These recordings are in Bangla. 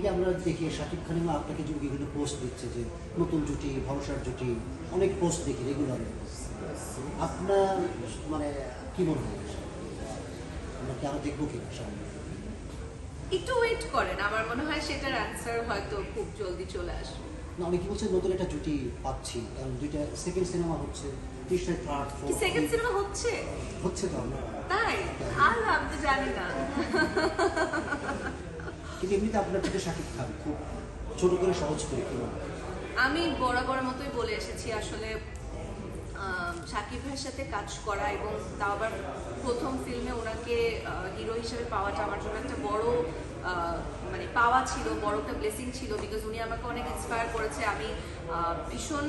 কি আমরা দেখি শাকিব খান এবং আপনাকে যে বিভিন্ন পোস্ট দিচ্ছে যে নতুন জুটি, ভরসার জুটি, অনেক পোস্ট দেখি রেগুলার। আপনার মানে কি মনে হয় আমরা কি আরো দেখবো কিনা সামনে? একটু ওয়েট করেন, আমার মনে হয় সেটার অ্যান্সার হয়তো খুব জলদি চলে আসবে। না, অনেকে বলছে নতুন একটা জুটি পাচ্ছি, কারণ দুইটা সেকেন্ড সিনেমা হচ্ছে, তিনটা থার্ড কি ফোর্থ সেকেন্ড সিনেমা হচ্ছে? হচ্ছে তো আমরা। তাই? আর আমি তো জানি না। কিন্তু এমনিতে আপনার থেকে শাকিব খান খুব ছোট করে সহজ করে কি বলবো? আমি বরাবর মতোই বলে এসেছি আসলে শাকিব ভাইয়ের সাথে কাজ করা এবং তাও আবার প্রথম ফিল্মে ওনাকে হিরো হিসেবে পাওয়াটা আমার জন্য একটা বড় মানে পাওয়া ছিল, বড় একটা ব্লেসিং ছিল, বিকজ উনি আমাকে অনেক ইন্সপায়ার করেছে। আমি ভীষণ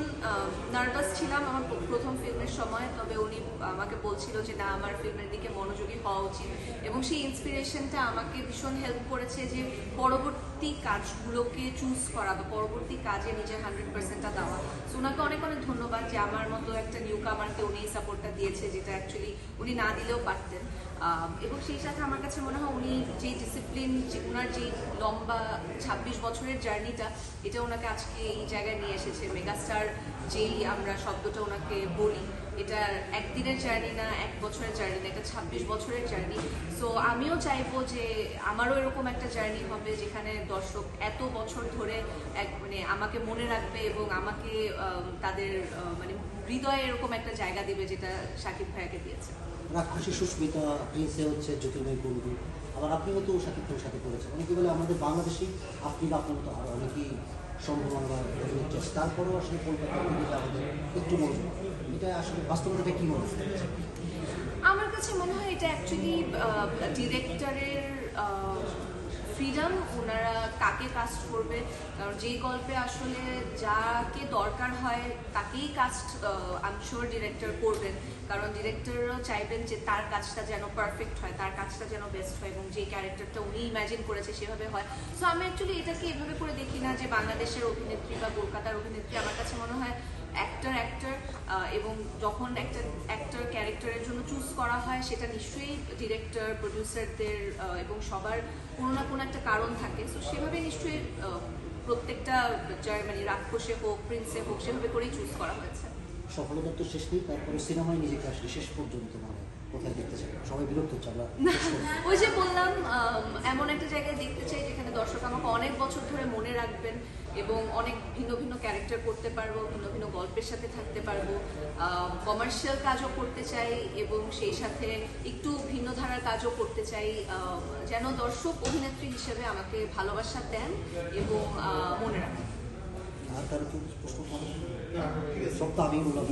নার্ভাস ছিলাম আমার প্রথম ফিল্মের সময়, তবে উনি আমাকে বলছিল যে না, আমার ফিল্মের দিকে মনোযোগী হওয়া উচিত, এবং সেই ইন্সপিরেশনটা আমাকে ভীষণ হেল্প করেছে যে পরবর্তী কাজগুলোকে চুজ করা বা পরবর্তী কাজে নিজের 100%টা দেওয়া। সো ওনাকে অনেক অনেক ধন্যবাদ যে আমার মতো একটা নিউ কামারকে উনি এই সাপোর্টটা দিয়েছে, যেটা অ্যাকচুয়ালি উনি না দিলেও পারতেন। এবং সেই সাথে আমার কাছে মনে হয় উনি যে ডিসিপ্লিন, ওনার যে লম্বা 26 বছরের জার্নিটা, এটা ওনাকে আজকে এই জায়গায় নিয়ে এসেছে। মেগাস্টার যেই আমরা শব্দটা ওনাকে বলি, এটা একদিনের জার্নি না, এক বছরের জার্নি না, এটা 26 বছরের জার্নি। সো আমিও চাইবো যে আমারও এরকম একটা জার্নি হবে যেখানে দর্শক এত বছর ধরে মানে আমাকে মনে রাখবে এবং আমাকে তাদের মানে হৃদয়ে এরকম একটা জায়গা দিবে যেটা শাকিব ভাইয়াকে দিয়েছে। রাক্ষসী সুস্মিতা, প্রিন্সে হচ্ছে জ্যোতির্ময় বন্ধু, আবার আপনিও তো শাকিব খানের সাথে করেছেন। অনেকে বলে আমাদের বাংলাদেশি আপনি বা আপনার মতো আরো অনেকেই সম্ভাবনা বা অভিনেত্রী, তারপরেও আসলে কলকাতার দিকে আমাদের একটু মনোযোগ, এটা আসলে বাস্তবতাটা কি মনে হচ্ছে? আমার কাছে মনে হয় এটা অ্যাকচুয়ালি ডিরেক্টরের ফ্রিডম, ওনারা কাকে কাস্ট করবে। কারণ যেই গল্পে আসলে যাকে দরকার হয় তাকেই cast I am sure director করবেন, কারণ ডিরেক্টরও চাইবেন যে তার কাজটা যেন পারফেক্ট হয়, তার কাজটা যেন বেস্ট হয়, এবং যে ক্যারেক্টারটা উনি ইম্যাজিন করেছে সেভাবে হয়। সো আমি অ্যাকচুয়ালি এটাকে এভাবে করে দেখি না যে বাংলাদেশের অভিনেত্রী বা কলকাতার অভিনেত্রী। আমার কাছে মনে হয় অ্যাক্টর এবং যখন একটা অ্যাক্টর ক্যারেক্টারের জন্য চুজ করা হয়, সেটা নিশ্চয়ই ডিরেক্টর, প্রডিউসারদের এবং সবার কোনো না কোনো একটা কারণ থাকে। সো সেভাবে নিশ্চয়ই প্রত্যেকটা মানে রাক্ষসে হোক, প্রিন্সে হোক, সেভাবে করেই চুজ করা হয়েছে। সফলতার তো শেষ নেই, তারপরে সিনেমায় নিজেকে আসলে শেষ পর্যন্ত মানে কোথায় দেখতে চাই? সবাই বিরক্ত হচ্ছে আমরা। ওই যে বললাম, এমন একটা জায়গায় দেখতে চাই যেখানে দর্শক আমাকে অনেক বছর ধরে মনে রাখবেন এবং অনেক ভিন্ন ভিন্ন ক্যারেক্টার করতে পারবো, ভিন্ন ভিন্ন গল্পের সাথে থাকতে পারবো, কমার্শিয়াল কাজও করতে চাই এবং সেই সাথে একটু ভিন্ন ধারার কাজও করতে চাই, যেন দর্শক অভিনেত্রী হিসেবে আমাকে ভালোবাসা দেন এবং মনে রাখেন। আর কারো কি প্রশ্ন? সব তো আমি বললাম।